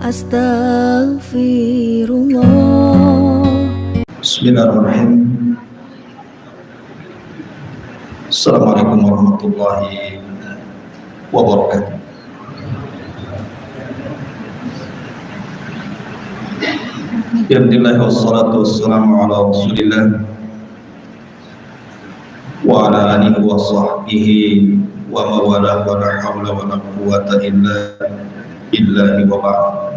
Astaghfirullah. Bismillahirrahmanirrahim. Assalamualaikum warahmatullahi wabarakatuh. Alhamdulillah wassalatu wassalamu ala Rasulillah wa ala alihi wa sahbihi wa mawalah wa la hawla wa la quwwata illa billahi wa ba'd.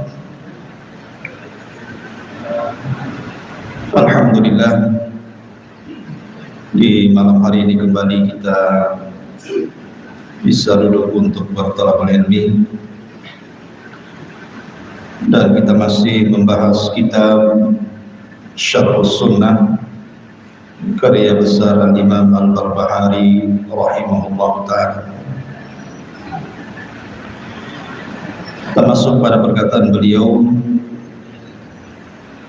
Alhamdulillah, di malam hari ini kembali kita bisa duduk untuk bertalabul ilmi, dan kita masih membahas kitab Syarhus Sunnah karya besar Imam Al-Barbahari rahimahullah ta'ala. Kita masuk pada perkataan beliau,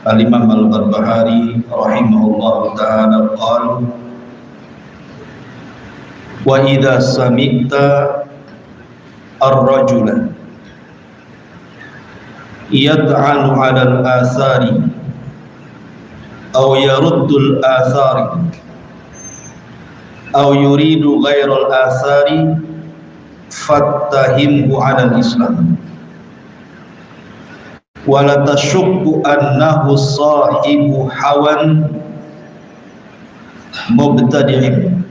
Al-Imam Al-Barbahari rahimahullah ta'ala qala: wa idha sami'ta ar-rajula yad'anu 'ala al-athari aw yaruddu al-athari aw yuridu ghayra al-athari fattahimhu 'ala al-islam wa la tashukku annahu sahibu hawan mubtadi'in.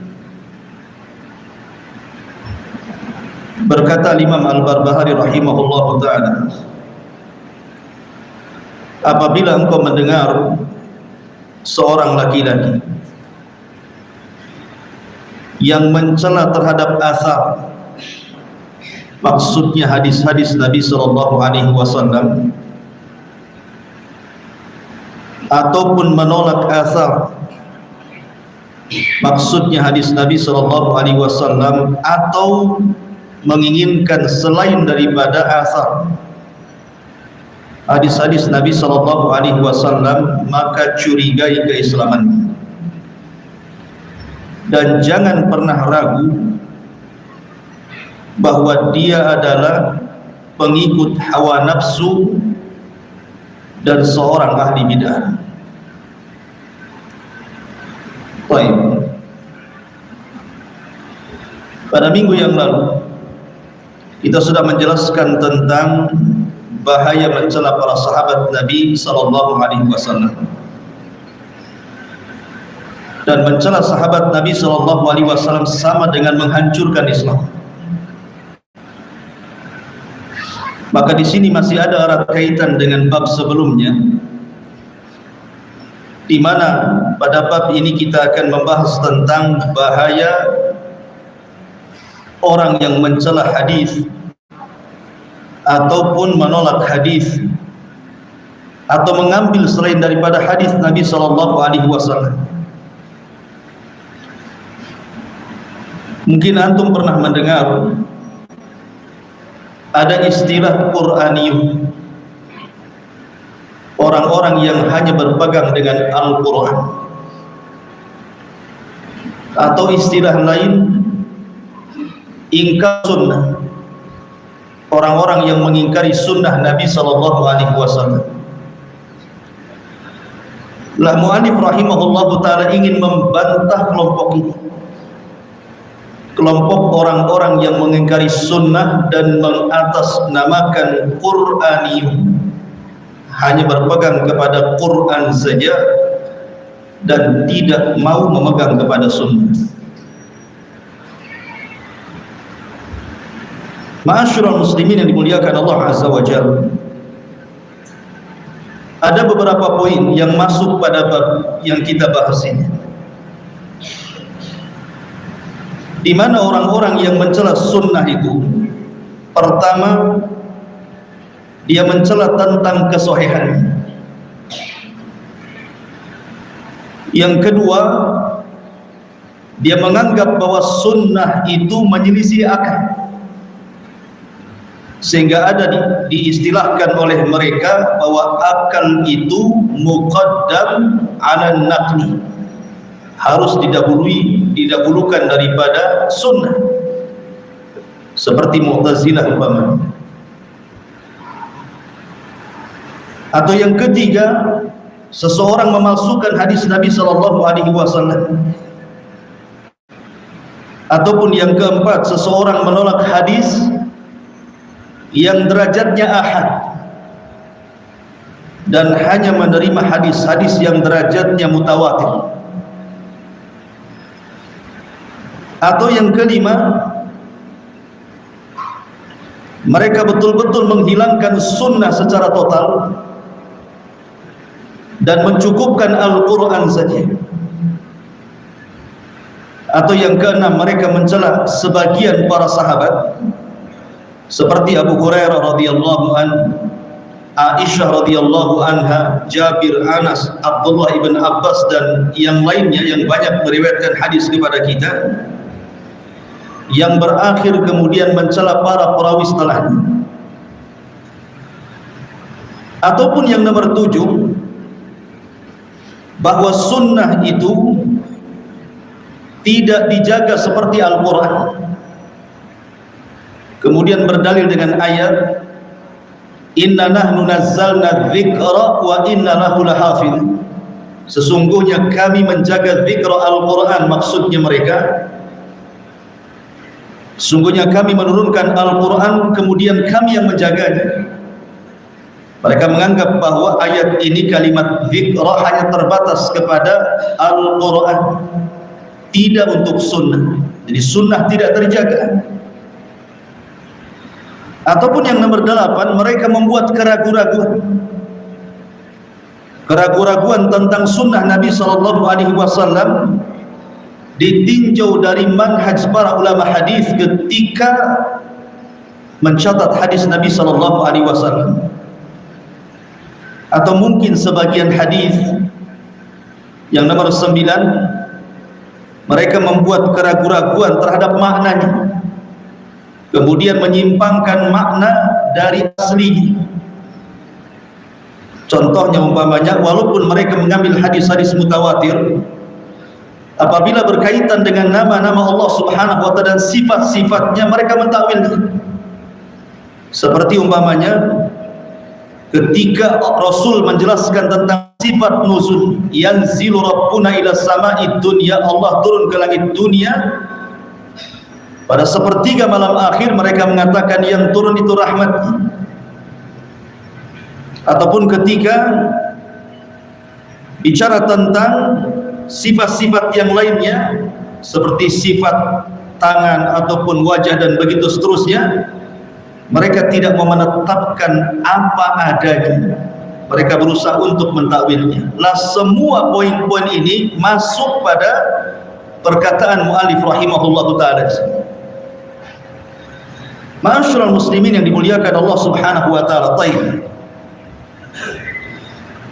Berkata Imam Al-Barbahari rahimahullahu ta'ala, apabila engkau mendengar seorang laki-laki yang mencela terhadap asar, maksudnya hadis-hadis Nabi sallallahu alaihi wasallam, ataupun menolak asar, maksudnya hadis Nabi sallallahu alaihi wasallam, atau menginginkan selain daripada asar, hadis-hadis Nabi sallallahu alaihi wasallam, maka curigai keislamannya dan jangan pernah ragu bahwa dia adalah pengikut hawa nafsu dan seorang ahli bid'ah. Baik. Pada minggu yang lalu kita sudah menjelaskan tentang bahaya mencela para sahabat Nabi sallallahu alaihi wasallam, dan mencela sahabat Nabi sallallahu alaihi wasallam sama dengan menghancurkan Islam. Maka di sini masih ada erat kaitan dengan bab sebelumnya, di mana pada bab ini kita akan membahas tentang bahaya orang yang mencela hadis ataupun menolak hadis atau mengambil selain daripada hadis Nabi sallallahu alaihi wasallam. Mungkin antum pernah mendengar ada istilah Qur'aniyun, orang-orang yang hanya berpegang dengan Al-Quran, atau istilah lain ingkar sunnah, orang-orang yang mengingkari sunnah Nabi sallallahu alaihi wasallam. Lah mu'allif rahimahullahu ta'ala ingin membantah kelompok ini, kelompok orang-orang yang mengingkari sunnah dan mengatasnamakan Qur'aniyun, hanya berpegang kepada Quran saja dan tidak mau memegang kepada sunnah. Ma'asyiral muslimin yang dimuliakan Allah azza wa jalla, ada beberapa poin yang masuk pada bab yang kita bahas ini, di mana orang-orang yang mencela sunnah itu, pertama, dia mencela tentang kesohihannya. Yang kedua, dia menganggap bahwa sunnah itu menyelisih akal, sehingga ada diistilahkan oleh mereka bahwa akal itu muqaddam ala naqli, harus didahulukan daripada sunnah, seperti Mu'tazilah umpamanya. Atau yang ketiga, seseorang memalsukan hadis Nabi sallallahu alaihi wasallam. Ataupun yang keempat, seseorang menolak hadis yang derajatnya ahad dan hanya menerima hadis-hadis yang derajatnya mutawatir. Atau yang kelima, mereka betul-betul menghilangkan sunnah secara total dan mencukupkan Al-Quran saja. Atau yang keenam, mereka mencela sebagian para sahabat seperti Abu Hurairah radhiyallahu anhu, Aisyah radhiyallahu anha, Jabir, Anas, Abdullah ibn Abbas dan yang lainnya yang banyak meriwayatkan hadis kepada kita, yang berakhir kemudian mencela para perawi setelahnya. Ataupun yang nomor 7, bahwa sunnah itu tidak dijaga seperti Al-Quran, kemudian berdalil dengan ayat inna nahnu nazzalna dzikra wa inna lahu lahafidz, sesungguhnya kami menjaga dzikra Al-Quran, maksudnya mereka, sesungguhnya kami menurunkan Al-Quran kemudian kami yang menjaganya. Mereka menganggap bahwa ayat ini kalimat dzikra hanya terbatas kepada Al-Quran, tidak untuk sunnah. Jadi sunnah tidak terjaga. Ataupun yang nomor 8, mereka membuat keraguan tentang sunnah Nabi SAW ditinjau dari manhaj para ulama hadis ketika mencatat hadis Nabi SAW. Atau mungkin sebagian hadis yang nomor 9, mereka membuat keraguan terhadap maknanya, kemudian menyimpangkan makna dari aslinya. Contohnya umpamanya, walaupun mereka mengambil hadis-hadis mutawatir, apabila berkaitan dengan nama-nama Allah Subhanahu wa ta'ala dan sifat-sifatnya, mereka mentakwilnya. Seperti umpamanya ketika Rasul menjelaskan tentang sifat nuzul, yanzilu rabbuna ila sama'id dunya, Allah turun ke langit dunia pada sepertiga malam akhir, mereka mengatakan yang turun itu rahmat. Ataupun ketika bicara tentang sifat-sifat yang lainnya seperti sifat tangan ataupun wajah dan begitu seterusnya, mereka tidak mau menetapkan apa adanya, mereka berusaha untuk mentakwilnya. Lah semua poin-poin ini masuk pada perkataan mu'alif rahimahullahu ta'ala. Ma'asyiral muslimin yang dimuliakan Allah Subhanahu wa ta'ala.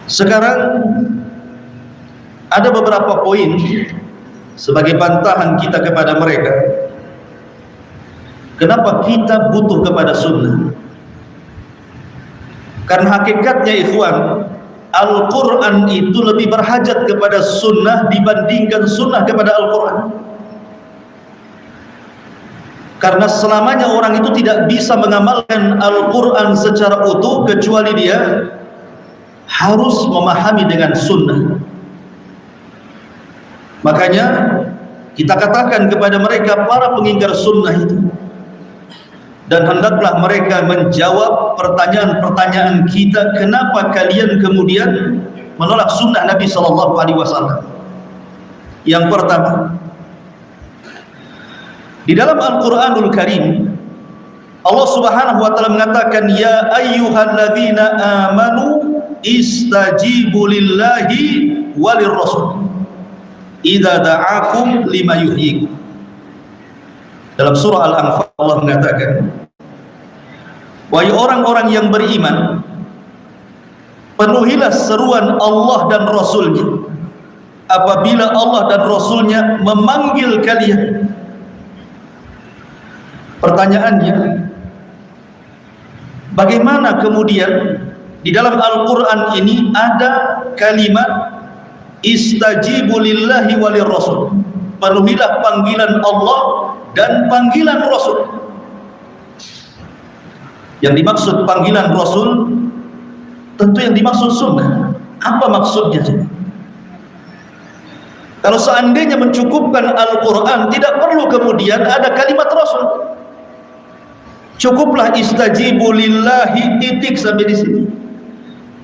Sekarang ada beberapa poin sebagai bantahan kita kepada mereka. Kenapa kita butuh kepada sunnah? Karena hakikatnya ikhwan, Al-Quran itu lebih berhajat kepada sunnah dibandingkan sunnah kepada Al-Quran. Karena selamanya orang itu tidak bisa mengamalkan Al-Quran secara utuh kecuali dia harus memahami dengan sunnah. Makanya kita katakan kepada mereka, para pengingkar sunnah itu, dan hendaklah mereka menjawab pertanyaan-pertanyaan kita, kenapa kalian kemudian menolak sunnah Nabi SAW. Yang pertama, di dalam Al-Quranul Karim Allah Subhanahu wa ta'ala mengatakan, ya ayyuhalladzina amanu istajibu lillahi walir rasul idza da'akum lima yuhyikum. Dalam surah Al-Anfal Allah mengatakan, wahai orang-orang yang beriman, penuhilah seruan Allah dan Rasulnya apabila Allah dan Rasulnya memanggil kalian. Pertanyaannya, bagaimana kemudian di dalam Al-Quran ini ada kalimat istajibu lillahi walir rasul, penuhilah panggilan Allah dan panggilan Rasul. Yang dimaksud panggilan Rasul Tentu yang dimaksud sunnah. Apa maksudnya? Kalau seandainya mencukupkan Al-Quran, tidak perlu kemudian ada kalimat Rasul. Cukuplah istajibu lillahi, titik sampai di sini.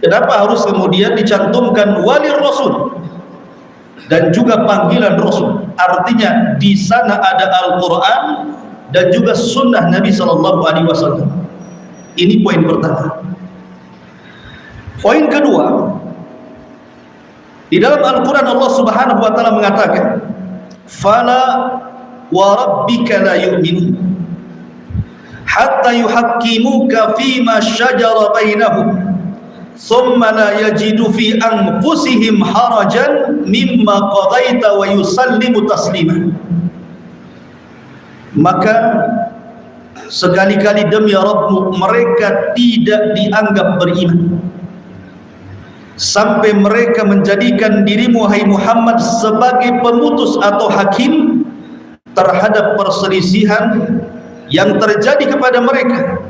Kenapa harus kemudian dicantumkan walir Rasul dan juga panggilan Rasul? Artinya di sana ada Al-Quran dan juga sunnah Nabi SAW. Ini poin pertama. Poin kedua, di dalam Al-Quran Allah Subhanahu wa Ta'ala mengatakan, "Fala wa rabbika la yu'minun hatta yuhaqqimuka fima shajara bainahum thumma la yajidu fi anfusihim harajan mimma qadaita wa yusallimu taslima." Maka sekali-kali demi Rabbmu mereka tidak dianggap beriman sampai mereka menjadikan dirimu hai Muhammad sebagai pemutus atau hakim terhadap perselisihan yang terjadi kepada mereka.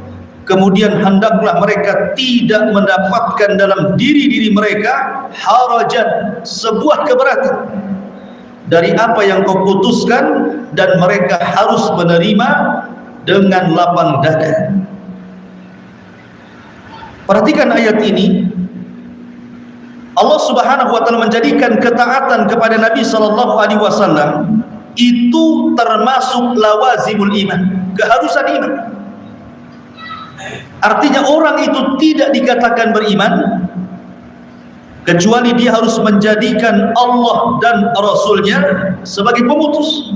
Kemudian hendaklah mereka tidak mendapatkan dalam diri-diri mereka harajan, sebuah keberatan dari apa yang kau putuskan, dan mereka harus menerima dengan lapang dada. Perhatikan ayat ini. Allah Subhanahu wa Ta'ala menjadikan ketaatan kepada Nabi sallallahu alaihi wasallam itu termasuk lawazimul iman, keharusan iman. Artinya orang itu tidak dikatakan beriman kecuali dia harus menjadikan Allah dan Rasulnya sebagai pemutus.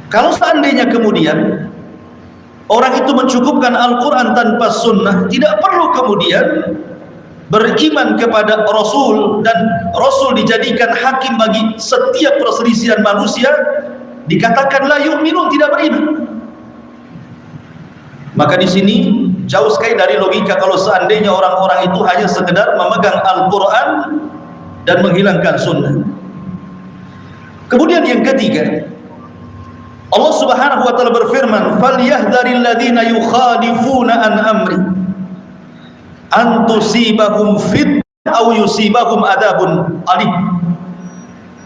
Kalau seandainya kemudian orang itu mencukupkan Al-Quran tanpa sunnah, tidak perlu kemudian beriman kepada Rasul dan Rasul dijadikan hakim bagi setiap perselisihan manusia, dikatakan la yu'minun, tidak beriman. Maka di sini jauh sekali dari logika kalau seandainya orang-orang itu hanya sekedar memegang Al-Quran dan menghilangkan sunnah. Kemudian yang ketiga, Allah Subhanahu wa Ta'ala berfirman, "Falyahdharil ladzina yukhalifuna an amri an tusibahum fitnah aw yusibahum adzabun alim."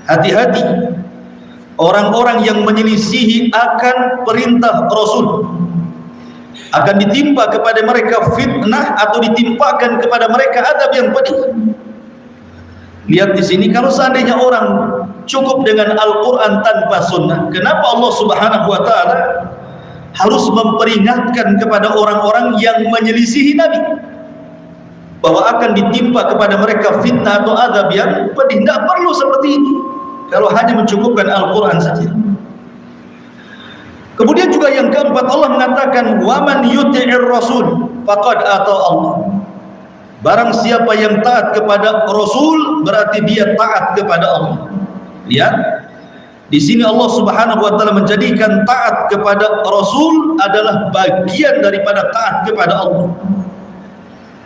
Hati-hati orang-orang yang menyelisihi akan perintah Rasul, akan ditimpa kepada mereka fitnah atau ditimpakan kepada mereka adab yang pedih. Lihat di sini, kalau seandainya orang cukup dengan Al-Quran tanpa sunnah, kenapa Allah Subhanahu wa Ta'ala harus memperingatkan kepada orang-orang yang menyelisihi Nabi bahwa akan ditimpa kepada mereka fitnah atau azab yang pedih? Tidak perlu seperti ini kalau hanya mencukupkan Al-Quran saja. Kemudian juga yang keempat, Allah mengatakan, "Waman yuti'ir rasul faqad ata Allah." Barang siapa yang taat kepada Rasul berarti dia taat kepada Allah. Lihat di sini Allah Subhanahu wa Ta'ala menjadikan taat kepada Rasul adalah bagian daripada taat kepada Allah.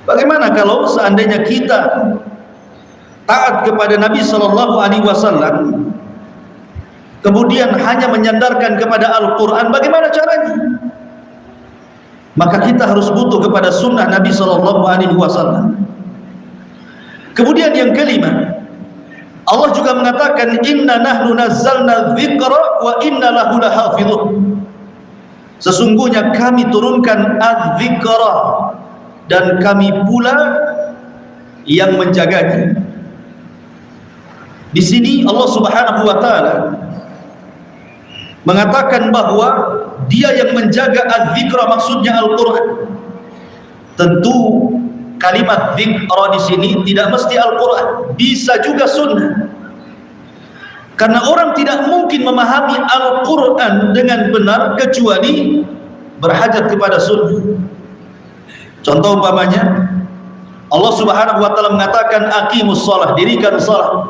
Bagaimana kalau seandainya kita taat kepada Nabi sallallahu alaihi wasallam kemudian hanya menyandarkan kepada Al-Quran? Bagaimana caranya? Maka kita harus butuh kepada sunnah Nabi sallallahu alaihi wasallam. Kemudian yang kelima, Allah juga mengatakan, "Inna nahnu nazzalna dzikra wa inna lahu lahafizun." Sesungguhnya kami turunkan adz-dzikra dan kami pula yang menjaganya. Di sini Allah Subhanahu wa Ta'ala mengatakan bahwa dia yang menjaga az-zikra, maksudnya Al-Quran. Tentu kalimat zikra di sini tidak mesti Al-Quran, bisa juga sunnah. Karena orang tidak mungkin memahami Al-Quran dengan benar kecuali berhajat kepada sunnah. Contoh umpamanya, Allah Subhanahu wa Ta'ala mengatakan aqimus shalah, dirikan salat.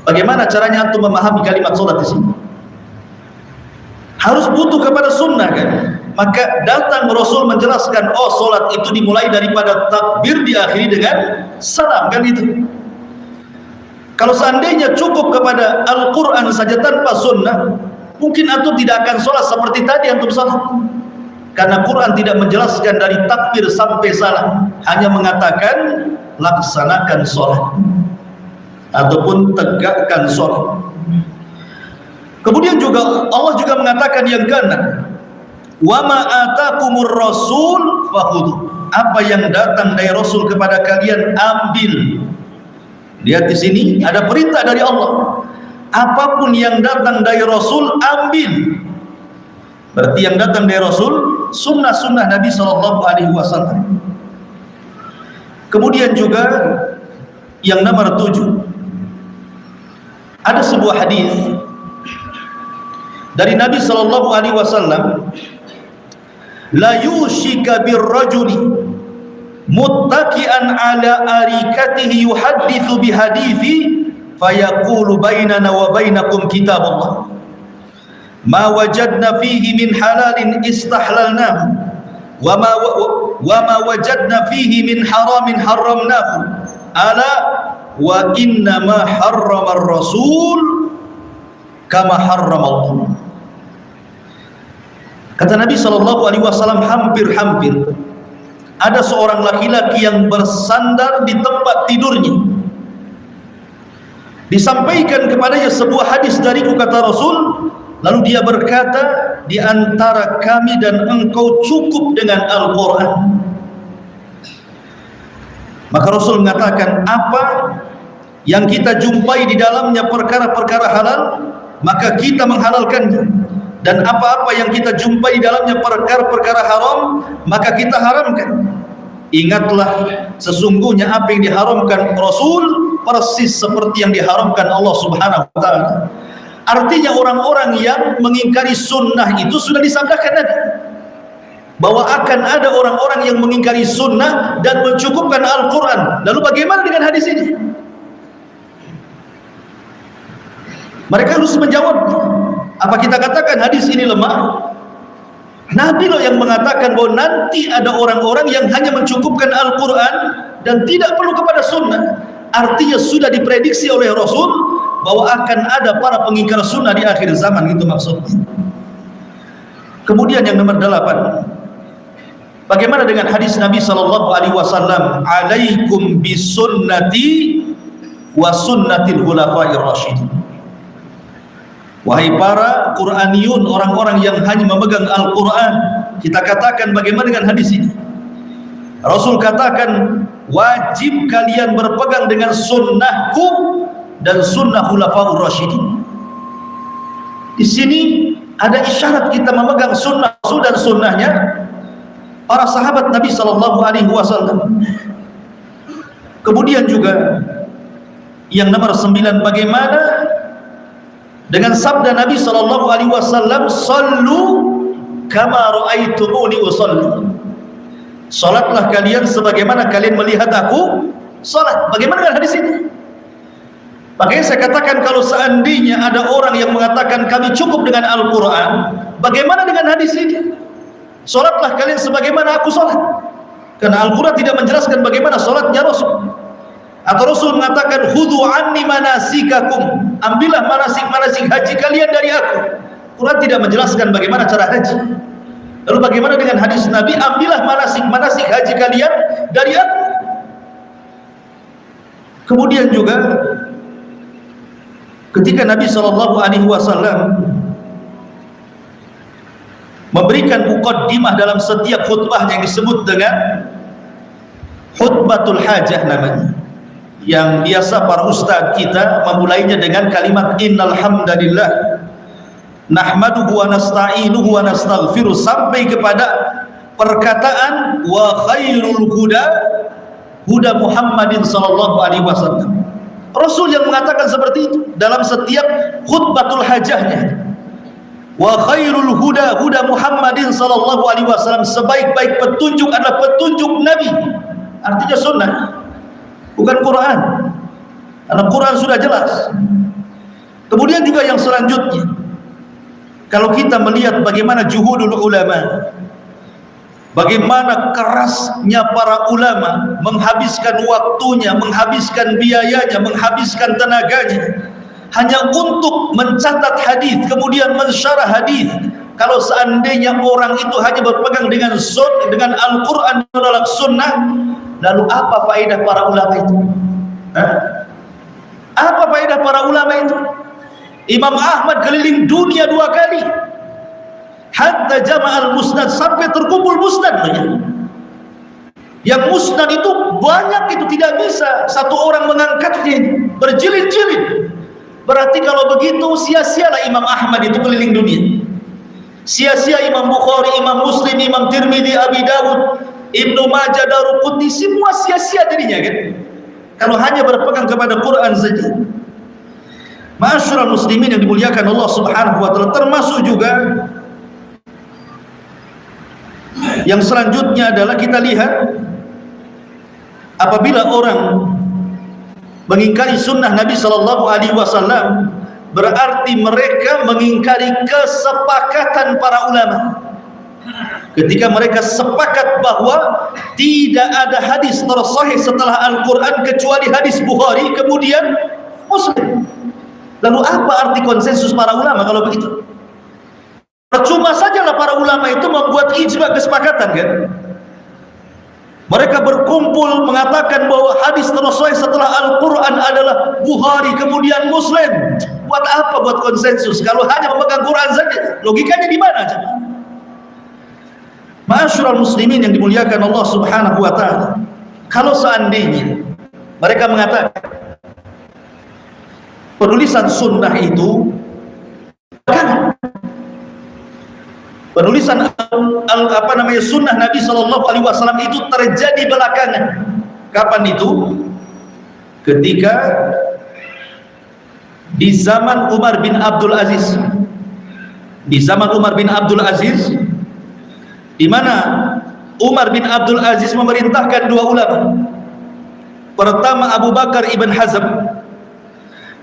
Bagaimana caranya untuk memahami kalimat salat di sini? Harus butuh kepada sunnah, kan? Maka datang Rasul menjelaskan, oh solat itu dimulai daripada takbir, diakhiri dengan salam, kan itu. Kalau seandainya cukup kepada Al-Quran saja tanpa sunnah, mungkin antum tidak akan solat seperti tadi antum salat. karena Quran tidak menjelaskan dari takbir sampai salam, hanya mengatakan laksanakan sholat ataupun tegakkan sholat. Kemudian juga Allah juga mengatakan yang keenam, wa ma atakumur rasul fakhudhu, apa yang datang dari Rasul kepada kalian ambil. Lihat di sini ada perintah dari Allah, apapun yang datang dari Rasul ambil. Berarti yang datang dari Rasul sunnah-sunnah Nabi SAW. Kemudian juga yang nomor 7, ada sebuah hadis dari Nabi SAW, la yushika birrajuli muttaki'an ala arikatihi yuhaddithu bihadithi fayaqulu bainana wa bainakum kitabullah ma wajadna fihi min halalin istahlalnahu wa ma wajadna fihi min haramin haramnahu ala wa inna ma harrama ar-rasul kama harrama Allah. Kata Nabi SAW, hampir-hampir ada seorang laki-laki yang bersandar di tempat tidurnya. Disampaikan kepadanya sebuah hadis dariku, kata Rasul. Lalu dia berkata, di antara kami dan engkau cukup dengan Al-Quran. Maka Rasul mengatakan, apa yang kita jumpai di dalamnya perkara-perkara halal, maka kita menghalalkannya. Dan apa-apa yang kita jumpai di dalamnya perkara-perkara haram, maka kita haramkan. Ingatlah, sesungguhnya apa yang diharamkan Rasul persis seperti yang diharamkan Allah Subhanahu wa ta'ala. Artinya orang-orang yang mengingkari sunnah itu sudah disabdakan Nabi bahwa akan ada orang-orang yang mengingkari sunnah dan mencukupkan Al-Quran. Lalu bagaimana dengan hadis ini? Mereka harus menjawab. Apa kita katakan hadis ini lemah? Nabi loh yang mengatakan bahwa nanti ada orang-orang yang hanya mencukupkan Al-Quran dan tidak perlu kepada sunnah. Artinya sudah diprediksi oleh Rasul bahwa akan ada para pengingkar sunnah di akhir zaman, itu maksudnya. Kemudian yang nomor 8, bagaimana dengan hadis Nabi SAW, alaikum bisunnati wa sunnatil khulafair rasyidin. Wahai para Qur'aniyun, orang-orang yang hanya memegang Al-Quran, kita katakan bagaimana dengan hadis ini? Rasul katakan, wajib kalian berpegang dengan sunnahku dan sunnah khulafaur rasyidin. Di sini ada isyarat kita memegang sunnah Rasul dan sunnahnya para sahabat Nabi SAW. Kemudian juga yang nomor 9, bagaimana dengan sabda Nabi SAW, sallu kama ra'aitumuni usalli. Salatlah kalian sebagaimana kalian melihat aku salat. Bagaimana dengan hadis ini? Makanya saya katakan, kalau seandainya ada orang yang mengatakan kami cukup dengan Al-Quran, bagaimana dengan hadis ini? Salatlah kalian sebagaimana aku salat. Karena Al-Quran tidak menjelaskan bagaimana salatnya Rasul. Atau Rasul mengatakan, khudhu anni manasikakum, ambillah manasik-manasik haji kalian dari aku. Quran tidak menjelaskan bagaimana cara haji. Lalu bagaimana dengan hadis Nabi, ambillah manasik-manasik haji kalian dari aku. Kemudian juga ketika Nabi SAW memberikan muqaddimah dalam setiap khutbahnya yang disebut dengan khutbatul hajah namanya, yang biasa para ustaz kita memulainya dengan kalimat innal hamdalillah nahmaduhu wa nasta'inuhu wa nastaghfiruh sampai kepada perkataan wa khairul huda huda Muhammadin sallallahu alaihi wasallam. Rasul yang mengatakan seperti itu dalam setiap khutbatul hajahnya. Wa khairul huda huda Muhammadin sallallahu alaihi wasallam, sebaik-baik petunjuk adalah petunjuk Nabi. Artinya sunnah, bukan Quran. Karena Quran sudah jelas. Kemudian juga yang selanjutnya, kalau kita melihat bagaimana juhudul ulama, bagaimana kerasnya para ulama menghabiskan waktunya, menghabiskan biayanya, menghabiskan tenaganya hanya untuk mencatat hadis, kemudian mensyarah hadis, Kalau seandainya orang itu hanya berpegang dengan dengan Al-Quran dan Sunnah, lalu apa faedah para ulama itu? Apa faedah para ulama itu? Imam Ahmad keliling dunia 2 kali, hatta jama'al musnad, sampai terkumpul musnad. Yang musnad itu banyak, itu tidak bisa satu orang mengangkatnya, berjilid-jilid. Berarti kalau begitu sia-sialah Imam Ahmad itu keliling dunia, sia-sia Imam Bukhari, Imam Muslim, Imam Tirmidzi, Abi Dawud, Ibnu Majah, Daruqutni, semua sia-sia jadinya kan, kalau hanya berpegang kepada Quran saja. Ma'asyiral muslimin yang dimuliakan Allah Subhanahu wa taala, termasuk juga yang selanjutnya adalah kita lihat apabila orang mengingkari sunnah Nabi sallallahu alaihi wasallam, berarti mereka mengingkari kesepakatan para ulama. Ketika mereka sepakat bahwa tidak ada hadis tersahih setelah Al-Quran kecuali hadis Bukhari kemudian Muslim, lalu apa arti konsensus para ulama kalau begitu? Percuma sajalah para ulama itu membuat ijma, kesepakatan kan? Mereka berkumpul mengatakan bahwa hadis tersahih setelah Al-Quran adalah Bukhari kemudian Muslim. Buat apa buat konsensus kalau hanya memegang Quran saja? Logikanya di mana coba? Ma'asyiral muslimin yang dimuliakan Allah Subhanahu wa taala, kalau seandainya mereka mengatakan penulisan sunnah itu penulisan sunnah Nabi sallallahu alaihi wasallam itu terjadi belakangan. Kapan itu? Ketika di zaman Umar bin Abdul Aziz. Di zaman Umar bin Abdul Aziz, di mana Umar bin Abdul Aziz memerintahkan 2 ulama. Pertama Abu Bakar ibn Hazm,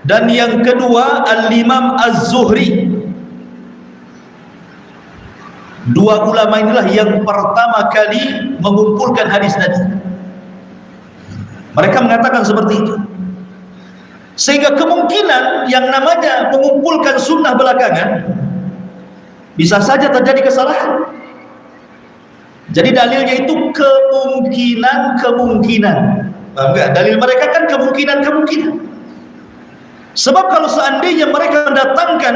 dan yang kedua Al-Imam Az-Zuhri. 2 ulama inilah yang pertama kali mengumpulkan hadis Nabi. Mereka mengatakan seperti itu. Sehingga kemungkinan yang namanya mengumpulkan sunnah belakangan bisa saja terjadi kesalahan. Jadi dalilnya itu kemungkinan. Paham enggak? Dalil mereka kan kemungkinan. Sebab kalau seandainya mereka mendatangkan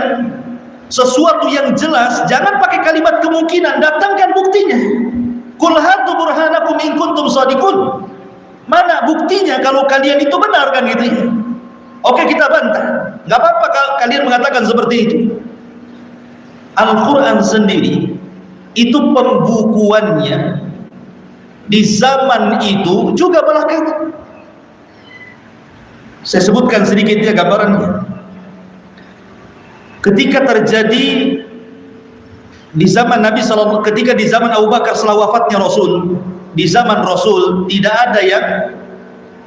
sesuatu yang jelas, jangan pakai kalimat kemungkinan, datangkan buktinya. Qul hatu burhanakum in kuntum shadiqun. Mana buktinya kalau kalian itu benar kan gitu ya? Oke, kita bantah. Enggak apa-apa kalau kalian mengatakan seperti itu. Al-Qur'an sendiri itu pembukuannya di zaman itu juga belakangan. Saya sebutkan sedikit ya gambarannya. Ketika terjadi di zaman Nabi sallallahu, ketika di zaman Abu Bakar setelah wafatnya Rasul, di zaman Rasul tidak ada yang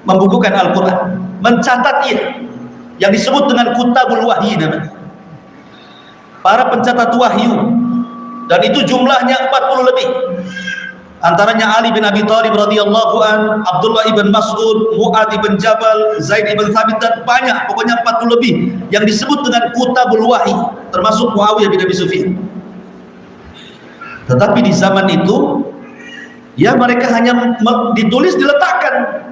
membukukan Al-Quran, mencatatnya, yang disebut dengan kutabul wahyi namanya. Para pencatat wahyu, dan itu jumlahnya 40 lebih. Antaranya Ali bin Abi Thalib radhiyallahu an, Abdullah ibn Mas'ud, Mu'adz ibn Jabal, Zaid ibn Thabit, dan banyak, pokoknya 40 lebih yang disebut dengan kutabul wahyi, termasuk Muawiyah bin Abi Sufyan. Tetapi di zaman itu ya mereka hanya ditulis, diletakkan.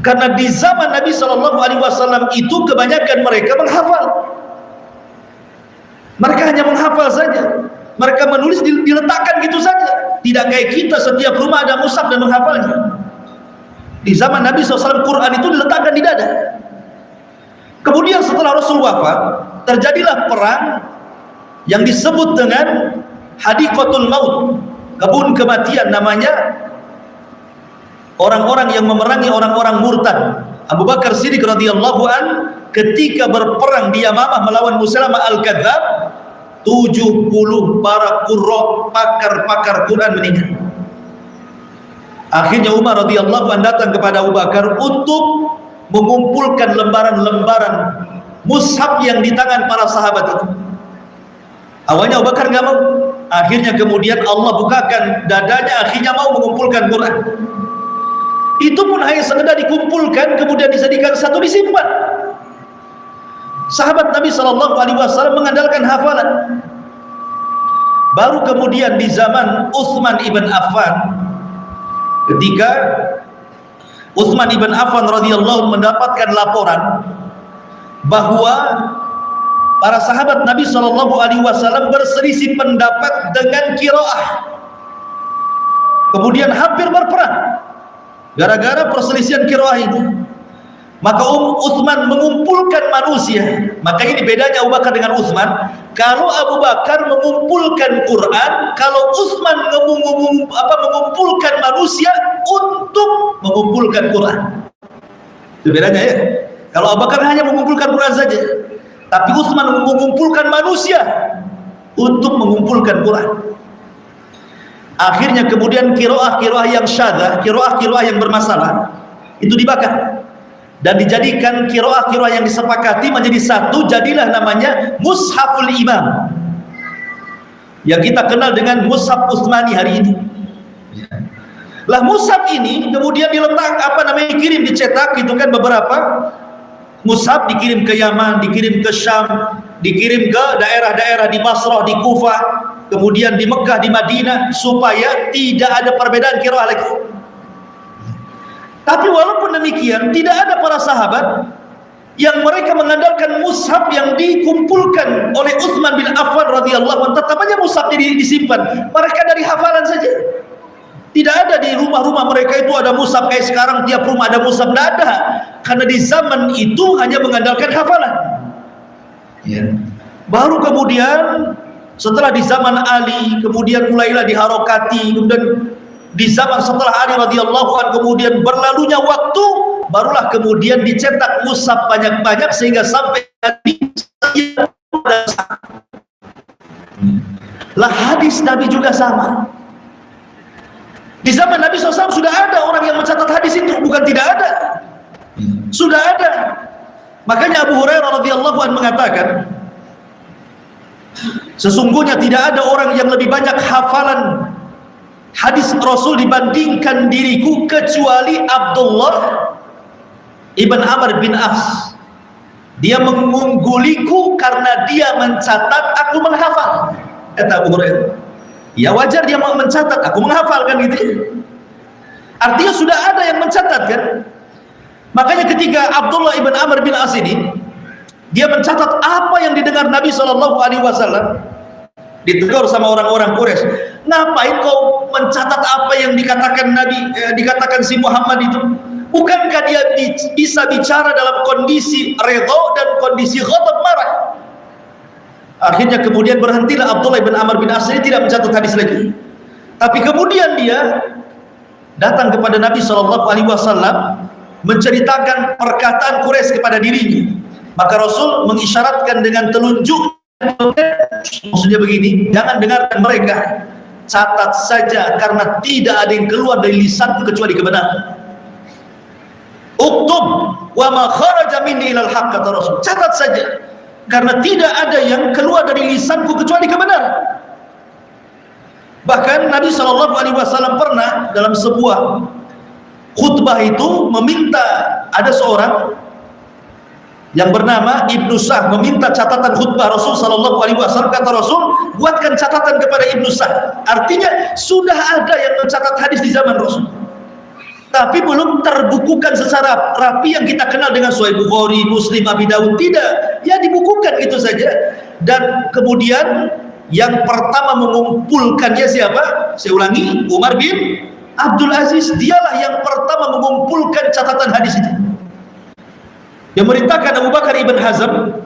Karena di zaman Nabi sallallahu alaihi wasallam itu kebanyakan mereka menghafal. Mereka hanya menghafal saja. Mereka menulis, diletakkan gitu saja. Tidak kayak kita setiap rumah ada mushaf dan menghafalnya. Di zaman Nabi SAW Quran itu diletakkan di dada. Kemudian setelah Rasul wafat, terjadilah perang yang disebut dengan Hadiqatul Maut, kebun kematian namanya. Orang-orang yang memerangi orang-orang murtad. Abu Bakar Siddiq radhiyallahu an ketika berperang di Yamamah melawan Musailamah Al-Kadzdzab, 70 para qurra, pakar-pakar Quran meninggal. Akhirnya Umar radhiyallahu an datang kepada Abu Bakar untuk mengumpulkan lembaran-lembaran mushaf yang di tangan para sahabat itu. Awalnya Abu Bakar nggak mau. Akhirnya kemudian Allah bukakan dadanya, akhirnya mau mengumpulkan Quran. Itu pun hanya sekedar dikumpulkan, kemudian disediakan satu, disimpan. Sahabat Nabi sallallahu alaihi wasallam mengandalkan hafalan. Baru kemudian di zaman Utsman ibn Affan, ketika Utsman ibn Affan radhiyallahu mendapatkan laporan bahwa para sahabat Nabi SAW berselisih pendapat dengan qiraah, kemudian hampir berperang gara-gara perselisihan qiraah itu. Maka Utsman mengumpulkan manusia. Maka ini bedanya Abu Bakar dengan Utsman. Kalau Abu Bakar mengumpulkan Quran, kalau Utsman mengumpulkan manusia untuk mengumpulkan Quran. Itu bedanya ya. Kalau Abu Bakar hanya mengumpulkan Quran saja, tapi Utsman mengumpulkan manusia untuk mengumpulkan Quran. Akhirnya kemudian qiraah yang syadzah, qiraah yang bermasalah itu dibakar dan dijadikan qiraah yang disepakati menjadi satu, jadilah namanya Mushaful Imam yang kita kenal dengan Mushaf Utsmani hari ini. Lah mushaf ini kemudian diletak dikirim, dicetak gitu kan, beberapa mushaf dikirim ke Yaman, dikirim ke Syam, dikirim ke daerah-daerah di Basrah, di Kufah, kemudian di Mekah, di Madinah, supaya tidak ada perbedaan qiraah lagi. Tapi walaupun demikian, tidak ada para sahabat yang mereka mengandalkan mushaf yang dikumpulkan oleh Utsman bin Affan radhiyallahu anhu. Tetap aja mushaf disimpan, mereka dari hafalan saja. Tidak ada di rumah-rumah mereka itu ada mushaf kayak sekarang tiap rumah ada mushaf, tidak ada. Karena di zaman itu hanya mengandalkan hafalan. Ya. Baru kemudian setelah di zaman Ali, kemudian mulailah diharokati, kemudian di zaman setelah Ali radhiyallahu anhu, kemudian berlalunya waktu, barulah kemudian dicetak mushaf banyak-banyak sehingga sampai tadi lah hadis Nabi juga sama. Di zaman Nabi SAW sudah ada orang yang mencatat hadis itu, bukan tidak ada, sudah ada. Makanya Abu Hurairah radhiyallahu anhu mengatakan, sesungguhnya tidak ada orang yang lebih banyak hafalan hadis Rasul dibandingkan diriku kecuali Abdullah ibn Amr bin As. Dia mengungguliku karena dia mencatat, aku menghafal. Kata Abu Hurairah, ya wajar dia mau mencatat, aku menghafal, kan gitu. Artinya sudah ada yang mencatat kan. Makanya ketika Abdullah ibn Amr bin As ini, dia mencatat apa yang didengar Nabi SAW, ditegur sama orang-orang Quraisy, ngapain kau mencatat apa yang dikatakan Nabi, dikatakan si Muhammad itu? Bukankah dia bisa bicara dalam kondisi redha dan kondisi ghadab, marah? Akhirnya kemudian berhentilah Abdullah bin Amr bin As ini tidak mencatat hadis lagi. Tapi kemudian dia datang kepada Nabi SAW menceritakan perkataan Quraisy kepada dirinya. Maka Rasul mengisyaratkan dengan telunjuk, maksudnya begini, jangan dengarkan mereka, catat saja, karena tidak ada yang keluar dari lisanku kecuali kebenaran. Uktub wa ma kharaja minni ilal haqq, kata Rasul, catat saja, karena tidak ada yang keluar dari lisanku kecuali kebenaran. Bahkan Nabi SAW pernah dalam sebuah khutbah itu meminta, ada seorang yang bernama Ibnu Sa'd meminta catatan khutbah Rasul SAW. Kata Rasul, buatkan catatan kepada Ibnu Sa'd. Artinya sudah ada yang mencatat hadis di zaman Rasul, tapi belum terbukukan secara rapi yang kita kenal dengan Sahih Bukhari, Muslim, Abi Dawud. Tidak, ya dibukukan itu saja. Dan kemudian yang pertama mengumpulkannya siapa? Saya ulangi, Umar bin Abdul Aziz. Dialah yang pertama mengumpulkan catatan hadis itu. Yang merintahkan Abu Bakar ibn Hazm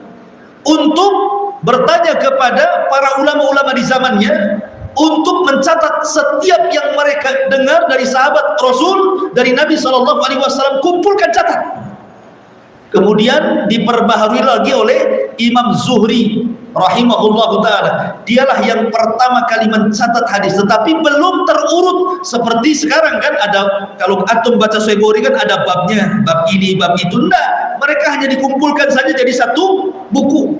untuk bertanya kepada para ulama-ulama di zamannya untuk mencatat setiap yang mereka dengar dari sahabat Rasul, dari Nabi SAW, kumpulkan, catat. Kemudian diperbaharui lagi oleh Imam Zuhri rahimahullahu ta'ala. Dialah yang pertama kali mencatat hadis, tetapi belum terurut seperti sekarang kan. Ada, kalau antum baca Sahih Bukhari kan ada babnya, bab ini, bab itu. Enggak, mereka hanya dikumpulkan saja jadi satu buku.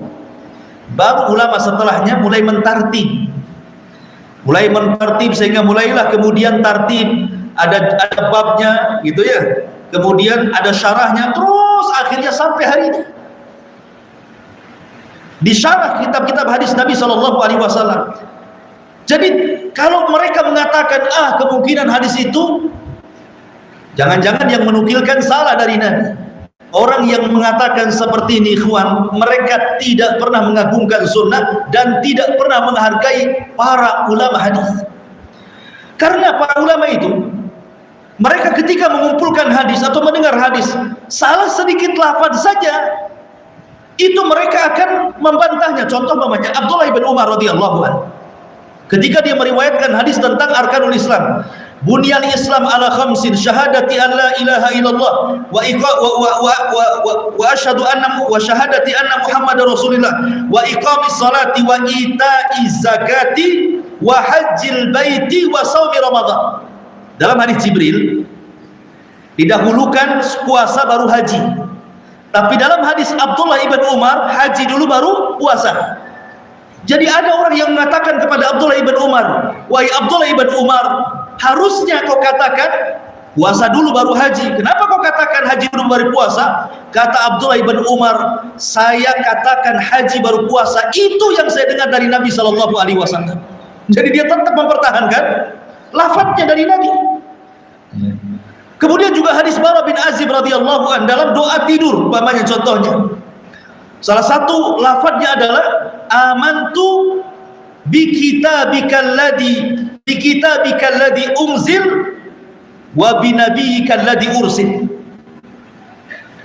Baru ulama setelahnya mulai mentartib, sehingga mulailah kemudian tartib, ada babnya gitu ya, kemudian ada syarahnya, terus akhirnya sampai hari ini disyarah kitab-kitab hadis Nabi SAW. Jadi kalau mereka mengatakan kemungkinan hadis itu, jangan-jangan yang menukilkan salah dari Nabi. Orang yang mengatakan seperti ini, ikhwan, mereka tidak pernah mengagungkan sunnah dan tidak pernah menghargai para ulama hadis. Karena para ulama itu, mereka ketika mengumpulkan hadis atau mendengar hadis, salah sedikit lafaz saja, itu mereka akan membantahnya. Contoh namanya Abdullah bin Umar radhiyallahu anhu, ketika dia meriwayatkan hadis tentang arkanul Islam, bunyal Islam ala khamsin, syahadati an la ilaha illallah wa asyhadu anna wa syahadati anna Muhammadar Rasulullah wa iqamis salati wa ita'iz zakati wa hajjil baiti wa shaumi ramadan. Dalam hadis Jibril didahulukan puasa baru haji. Tapi dalam hadis Abdullah ibn Umar, haji dulu baru puasa. Jadi ada orang yang mengatakan kepada Abdullah ibn Umar, wahai Abdullah ibn Umar, harusnya kau katakan puasa dulu baru haji. Kenapa kau katakan haji dulu baru puasa? Kata Abdullah ibn Umar, saya katakan haji baru puasa, itu yang saya dengar dari Nabi SAW. Jadi dia tetap mempertahankan lafadznya dari Nabi. Kemudian juga hadis Bara bin Azib radhiyallahu an dalam doa tidur, umpamanya contohnya. Salah satu lafadznya adalah amantu bi kitabikal ladzi unzil wa bi nabiyyikal ladzi ursil.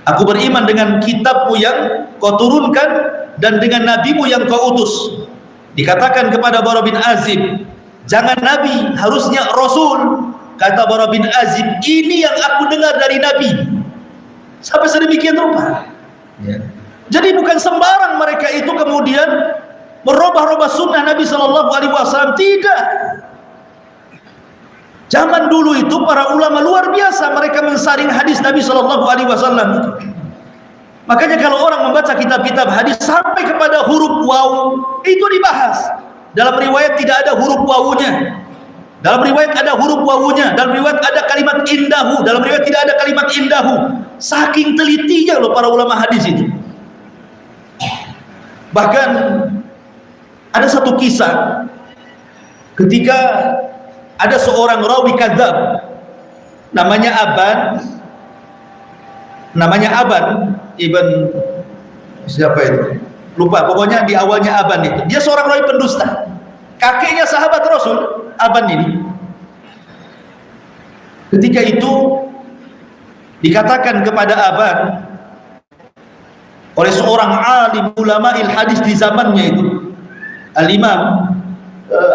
Aku beriman dengan kitabmu yang kau turunkan dan dengan nabimu yang kau utus. Dikatakan kepada Bara bin Azib, jangan nabi, harusnya rasul. Kata Bara bin Azib, ini yang aku dengar dari Nabi. Sampai sedemikian rupa. Jadi bukan sembarang mereka itu kemudian merubah-rubah sunnah Nabi SAW. Tidak. Zaman dulu itu para ulama luar biasa, mereka mensaring hadis Nabi SAW. Makanya kalau orang membaca kitab-kitab hadis sampai kepada huruf waw, itu dibahas. Dalam riwayat tidak ada huruf wawunya. Dalam riwayat ada huruf wawunya, dalam riwayat ada kalimat indahu, dalam riwayat tidak ada kalimat indahu. Saking telitinya loh para ulama hadis itu. Bahkan ada satu kisah ketika ada seorang rawi kadzab namanya Aban ibn siapa itu? Lupa, pokoknya di awalnya Aban itu. Dia seorang rawi pendusta. Kakeknya sahabat Rasul, Aban ini. Ketika itu dikatakan kepada Aban oleh seorang alim ulama hadis di zamannya itu, Al-Imam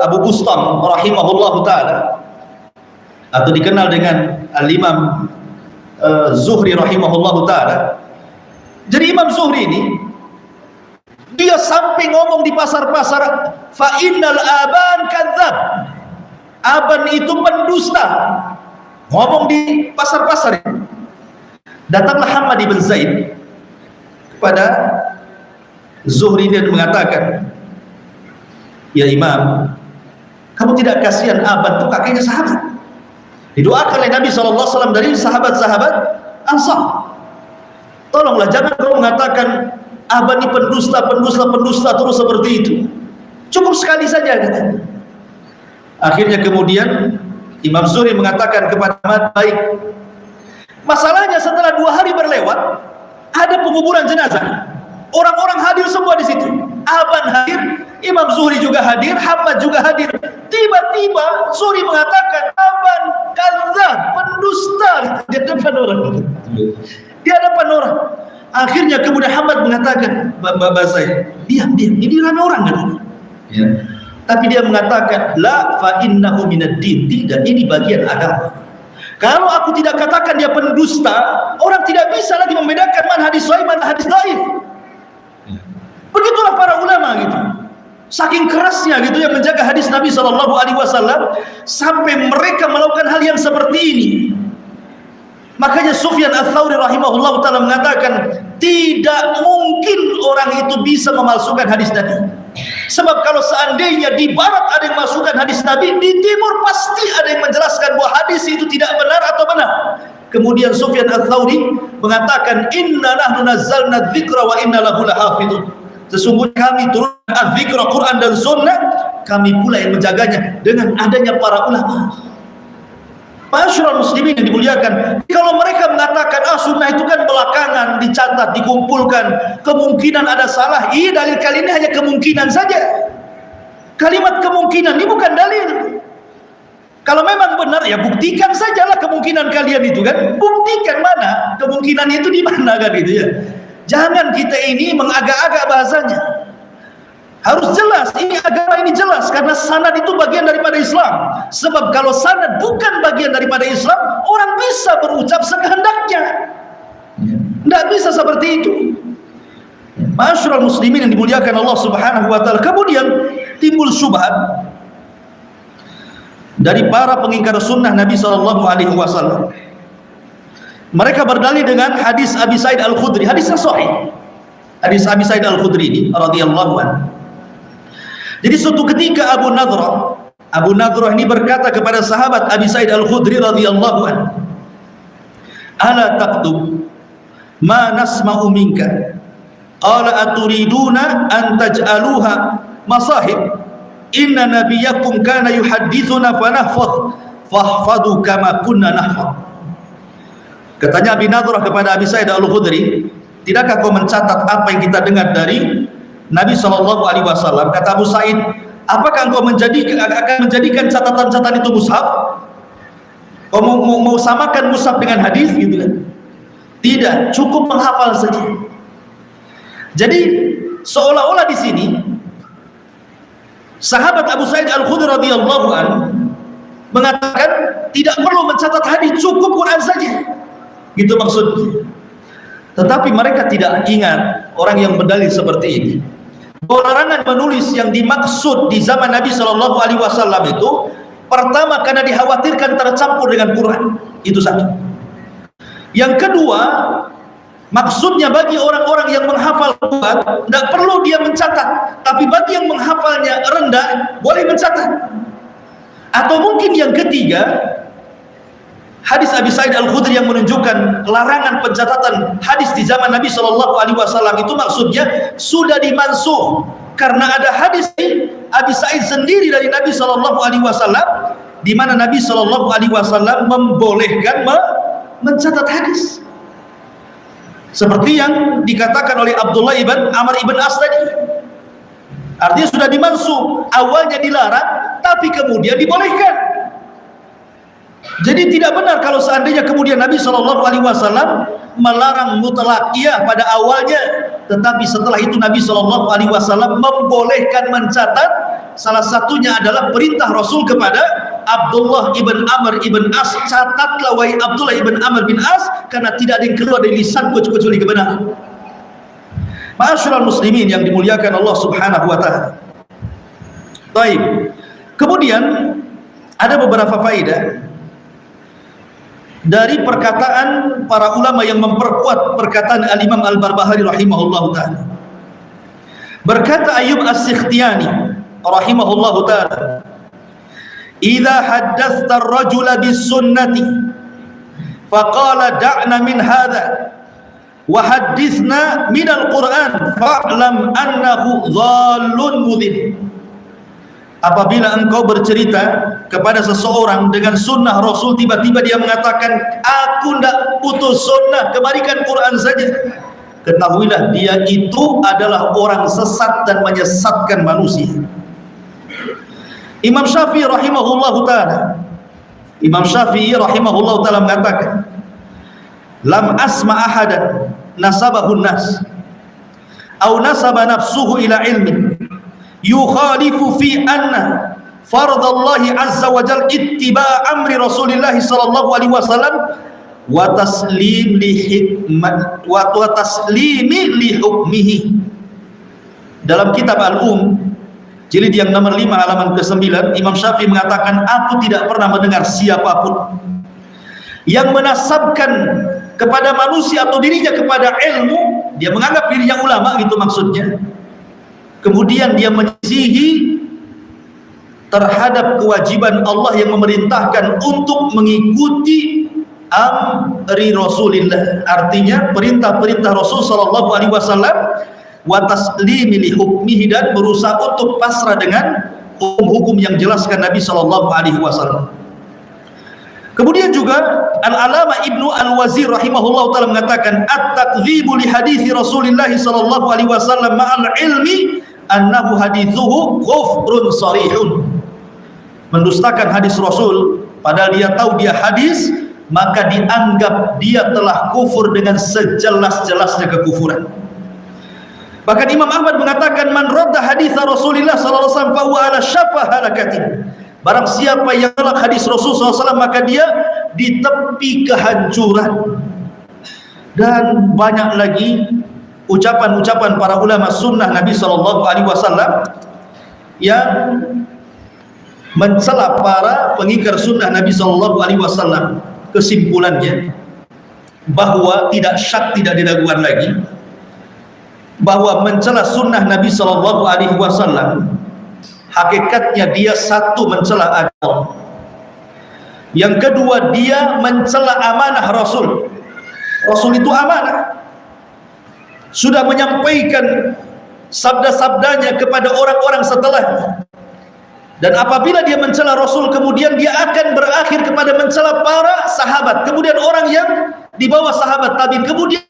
Abu Bustam rahimahullahu taala, atau dikenal dengan Al-Imam Zuhri rahimahullahu taala. Jadi Imam Zuhri ini dia sampai ngomong di pasar-pasar, fa innal aban kadzab. Aban itu pendusta. Ngomong di pasar-pasar. Datanglah Hamad bin Zaid kepada Zuhri dan mengatakan, ya Imam, kamu tidak kasihan Aban itu kakeknya sahabat. Didoakan oleh Nabi SAW dari sahabat-sahabat Ansar. Tolonglah jangan kau mengatakan Aban ini pendusta terus seperti itu. Cukup sekali saja katanya. Akhirnya kemudian Imam Zuhri mengatakan kepada Ahmad, baik. Masalahnya setelah 2 hari berlewat, ada penguburan jenazah. Orang-orang hadir semua di situ. Aban hadir, Imam Zuhri juga hadir, Hamad juga hadir. Tiba-tiba Zuhri mengatakan, Aban kadzab, pendusta di depan orang. Di hadapan orang. Akhirnya kemudian Hamad mengatakan, bapak saya, diam, ini ramai orang kan? Ya. Tapi dia mengatakan, la fa innahu minad-din, tidak, ini bagian agama. Kalau aku tidak katakan dia pendusta, orang tidak bisa lagi membedakan mana hadis sahih, mana hadis dhaif. Begitulah para ulama gitu. Saking kerasnya gitu yang menjaga hadis Nabi SAW sampai mereka melakukan hal yang seperti ini. Makanya Sufyan Ats-Tsauri rahimahullah ta'ala mengatakan, tidak mungkin orang itu bisa memalsukan hadis Nabi. Sebab kalau seandainya di barat ada yang memalsukan hadis Nabi, di timur pasti ada yang menjelaskan bahwa hadis itu tidak benar atau benar. Kemudian Sufyan Ats-Tsauri mengatakan, inna nahnu nazzalna dzikra wa inna lahu lahafidun. Sesungguhnya kami turunkan az-zikr, Quran dan sunnah, kami pula yang menjaganya dengan adanya para ulama. Masyaallah muslimin yang dimuliakan, kalau mereka mengatakan sunnah itu kan belakangan dicatat, dikumpulkan, kemungkinan ada salah. Iya, dalil kali ini hanya kemungkinan saja. Kalimat kemungkinan ini bukan dalil. Kalau memang benar, ya buktikan sajalah kemungkinan kalian itu kan. Buktikan mana kemungkinan itu di mana kan gitu ya. Jangan kita ini mengagak-agak bahasanya. Harus jelas, ini agama ini jelas, karena sanad itu bagian daripada Islam. Sebab kalau sanad bukan bagian daripada Islam, orang bisa berucap sekehendaknya. Tidak bisa seperti itu. Masyaallah muslimin yang dimuliakan Allah Subhanahu wa taala. Kemudian timbul syubhat dari para pengingkar sunnah Nabi sallallahu alaihi wasallam. Mereka berdalil dengan hadis Abi Sa'id Al-Khudri, hadis yang sahih. Hadis Abi Sa'id Al-Khudri ini radhiyallahu anhu. Jadi suatu ketika Abu Nadrah ini berkata kepada sahabat Abi Sa'id Al-Khudri radhiyallahu anhu, "Ala taktub ma nasma'u minka, qala aturiduna an taj'aluha masahib, inna nabiyakum kana yuhaddithuna fanahfadh fahfadhu kama kunna nahfadh." Katanya Abi Nadrah kepada Abi Sa'id Al-Khudri, "Tidakkah kau mencatat apa yang kita dengar dari Nabi sallallahu alaihi wasallam?" Kata Abu Sa'id, "Apakah engkau akan menjadikan catatan-catatan itu mushaf? Kau mau samakan mushaf dengan hadis gitu kan?" Tidak, cukup menghafal saja. Jadi seolah-olah di sini sahabat Abu Sa'id Al-Khudri radhiyallahu anhu mengatakan tidak perlu mencatat hadis, cukup Quran saja. Gitu maksudnya. Tetapi mereka tidak ingat orang yang berdalil seperti ini. Larangan menulis yang dimaksud di zaman Nabi Shallallahu Alaihi Wasallam itu pertama karena dikhawatirkan tercampur dengan Quran, itu satu. Yang kedua, maksudnya bagi orang-orang yang menghafal Quran tidak perlu dia mencatat, tapi bagi yang menghafalnya rendah boleh mencatat. Atau mungkin yang ketiga, hadis Abi Sa'id Al-Khudri yang menunjukkan larangan pencatatan hadis di zaman Nabi Shallallahu Alaihi Wasallam itu maksudnya sudah dimansuh, karena ada hadis Abi Sa'id sendiri dari Nabi Shallallahu Alaihi Wasallam di mana Nabi Shallallahu Alaihi Wasallam membolehkan mencatat hadis, seperti yang dikatakan oleh Abdullah ibn Amr ibn As tadi. Artinya sudah dimansuh, awalnya dilarang tapi kemudian dibolehkan. Jadi tidak benar kalau seandainya kemudian Nabi Shallallahu Alaihi Wasallam melarang mutlak iya pada awalnya, tetapi setelah itu Nabi Shallallahu Alaihi Wasallam membolehkan mencatat. Salah satunya adalah perintah Rasul kepada Abdullah ibn Amr ibn As, catatlah wahai Abdullah ibn Amr bin As, karena tidak ada yang keluar dari lisanku kecuali kebenaran. Ma'asyiral muslimin yang dimuliakan Allah Subhanahu wa taala. Baik. Kemudian ada beberapa faedah dari perkataan para ulama yang memperkuat perkataan Al-Imam Al-Barbahari rahimahullahu ta'ala. Berkata Ayyub As-Sikhtiyani rahimahullahu ta'ala, "Idza haddathta ar-rajula bis-sunnati faqala da'na min hadha wa haddithna min al-Qur'an fa'lam annahu dhallun mudhil." Apabila engkau bercerita kepada seseorang dengan sunnah Rasul, tiba-tiba dia mengatakan aku tidak putus sunnah, kembalikan Quran saja, ketahuilah dia itu adalah orang sesat dan menyesatkan manusia. Imam Syafi'i rahimahullahu ta'ala mengatakan, lam asma ahadan nasabahun nas au nasaba nafsuhu ila ilmin yukhalifu fi anna fardallahi azza wa jal ittiba' amri Rasulillah sallallahu alaihi wasallam wa taslim li hikmat wa taslimi li hukmihi. Dalam kitab Al-Um jilid yang nomor 5 halaman ke-9, Imam Syafi'i mengatakan, aku tidak pernah mendengar siapapun yang menasabkan kepada manusia atau dirinya kepada ilmu, dia menganggap dirinya ulama gitu maksudnya, kemudian dia menyisihi terhadap kewajiban Allah yang memerintahkan untuk mengikuti amri Rasulillah, artinya perintah-perintah Rasul sallallahu alaihi wasallam, wa taslimi li hukmihi, dan berusaha untuk pasrah dengan hukum-hukum yang jelaskan Nabi sallallahu alaihi wasallam. Kemudian juga Al-Alama Ibnu Al-Wazir rahimahullah ta'ala mengatakan at-takdzibu li hadithi Rasulillah sallallahu alaihi wasallam ma'al ilmi annahu hadithuhu kufrun sarihun. Mendustakan hadis Rasul padahal dia tahu dia hadis, maka dianggap dia telah kufur dengan sejelas-jelasnya kekufuran. Bahkan Imam Ahmad mengatakan man radda hadits Rasulillah sallallahu alaihi wasallam fa huwa ala syafa halakatin. Barang siapa yang menolak hadis Rasul SAW, maka dia di tepi kehancuran. Dan banyak lagi ucapan-ucapan para ulama sunnah Nabi SAW yang mencela para pengingkar sunnah Nabi SAW. Kesimpulannya bahwa tidak syak, tidak diragukan lagi bahwa mencela sunnah Nabi SAW hakikatnya dia satu mencela agama, yang kedua dia mencela amanah Rasul. Rasul itu amanah, sudah menyampaikan sabda-sabdanya kepada orang-orang setelahnya, dan apabila dia mencela Rasul kemudian dia akan berakhir kepada mencela para sahabat, kemudian orang yang di bawah sahabat tabi'in, kemudian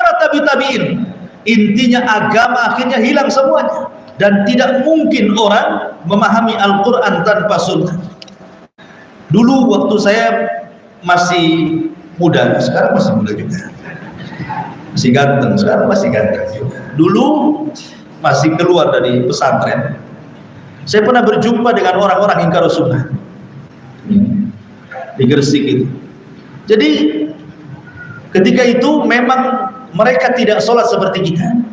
tabi'in. Intinya agama akhirnya hilang semuanya. Dan tidak mungkin orang memahami Al-Quran tanpa sunnah. Dulu waktu saya masih muda, sekarang masih muda juga, masih ganteng, sekarang masih ganteng juga. Dulu masih keluar dari pesantren, saya pernah berjumpa dengan orang-orang ingkar sunnah di Gresik itu. Jadi ketika itu memang mereka tidak sholat seperti kita.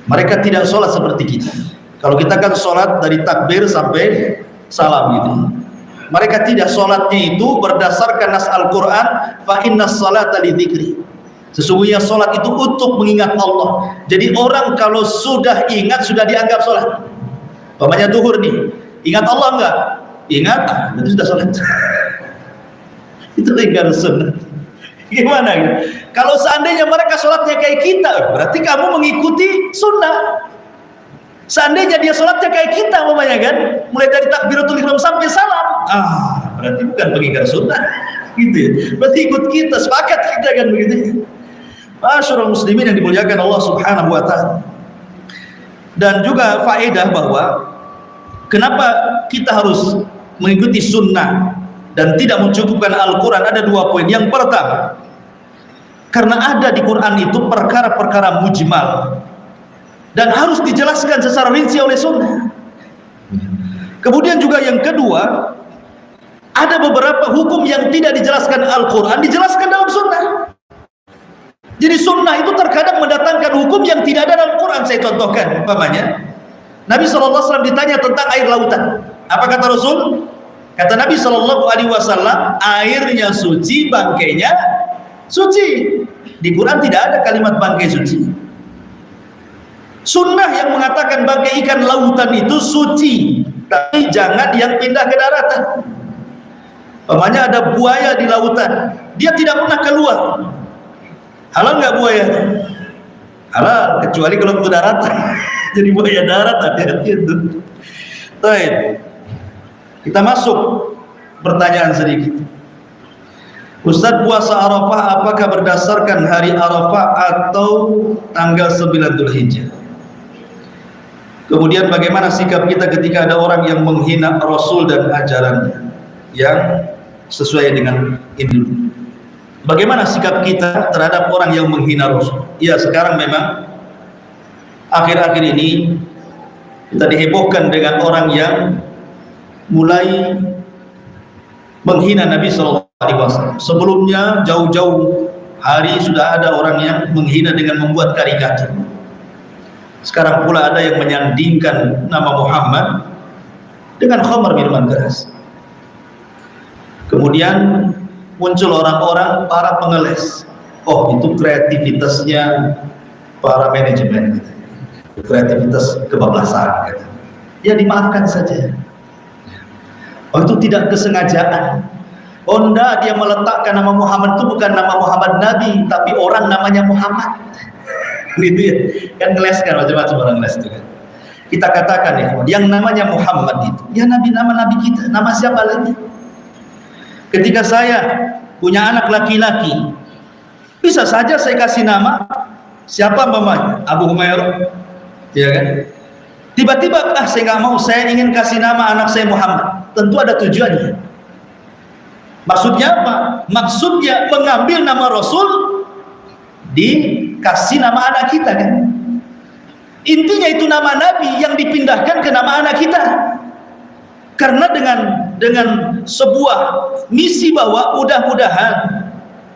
Mereka tidak sholat seperti kita. Kalau kita kan sholat dari takbir sampai salam gitu. Mereka tidak, sholatnya itu berdasarkan nas Al-Quran, fa inna sholata li dzikri. Sesungguhnya sholat itu untuk mengingat Allah. Jadi orang kalau sudah ingat sudah dianggap sholat. Umpamanya duhur nih, ingat Allah enggak? Ingat, itu sudah sholat. Itu ingkar sunnah. Gimana gitu? Kalau seandainya mereka sholatnya kayak kita, berarti kamu mengikuti sunnah. Seandainya dia sholatnya kayak kita, umpamanya kan, mulai dari takbiratul ihram sampai salam, berarti bukan pengingkar sunnah, gitu ya. Berarti ikut kita, sepakat kita kan begitu. Masyaallah muslimin yang dimuliakan Allah Subhanahu wa taala. Dan juga faedah bahwa kenapa kita harus mengikuti sunnah dan tidak mencukupkan Al-Quran, ada dua poin. Yang pertama, karena ada di Quran itu perkara-perkara mujmal dan harus dijelaskan secara rinci oleh sunnah. Kemudian juga yang kedua, ada beberapa hukum yang tidak dijelaskan Al-Quran, dijelaskan dalam sunnah. Jadi sunnah itu terkadang mendatangkan hukum yang tidak ada dalam Quran. Saya contohkan, umpamanya Nabi SAW ditanya tentang air lautan. Apa kata Rasul? Kata Nabi SAW, airnya suci, bangkainya suci. Di Quran tidak ada kalimat bangkai suci. Sunnah yang mengatakan bangkai ikan lautan itu suci, tapi jangan yang pindah ke daratan. Umpamanya ada buaya di lautan, dia tidak pernah keluar. Halal nggak buaya? Halal, kecuali kalau ke daratan. Jadi buaya darat, hati-hati itu. Baik. Kita masuk pertanyaan sedikit. Ustadz, puasa Arafah apakah berdasarkan hari Arafah atau tanggal 9 Dzulhijjah? Kemudian bagaimana sikap kita ketika ada orang yang menghina Rasul dan ajarannya yang sesuai dengan ini? Bagaimana sikap kita terhadap orang yang menghina Rasul? Ya, sekarang memang akhir-akhir ini kita dihebohkan dengan orang yang mulai menghina Nabi SAW. Sebelumnya jauh-jauh hari sudah ada orang yang menghina dengan membuat karikatur. Sekarang pula ada yang menyandingkan nama Muhammad dengan khamar, minuman keras. Kemudian muncul orang-orang, para pengeles. Oh, itu kreativitasnya para manajemen, kreativitas kebablasan. Ya dimaafkan saja. Oh, itu tidak kesengajaan. Oh enggak, dia meletakkan nama Muhammad itu bukan nama Muhammad Nabi, tapi orang namanya Muhammad. Gitu ya. Kan ngeleskan macam-macam orang ngeles itu kan. Kita katakan ya, yang namanya Muhammad itu, ya nama Nabi kita, nama siapa lagi? Ketika saya punya anak laki-laki, bisa saja saya kasih nama siapa mamanya, Abu Humairah, ya kan? Tiba-tiba saya nggak mau, saya ingin kasih nama anak saya Muhammad. Tentu ada tujuannya. Maksudnya apa? Maksudnya mengambil nama Rasul dikasih nama anak kita kan? Intinya itu nama Nabi yang dipindahkan ke nama anak kita. Karena dengan sebuah misi bahwa mudah-mudahan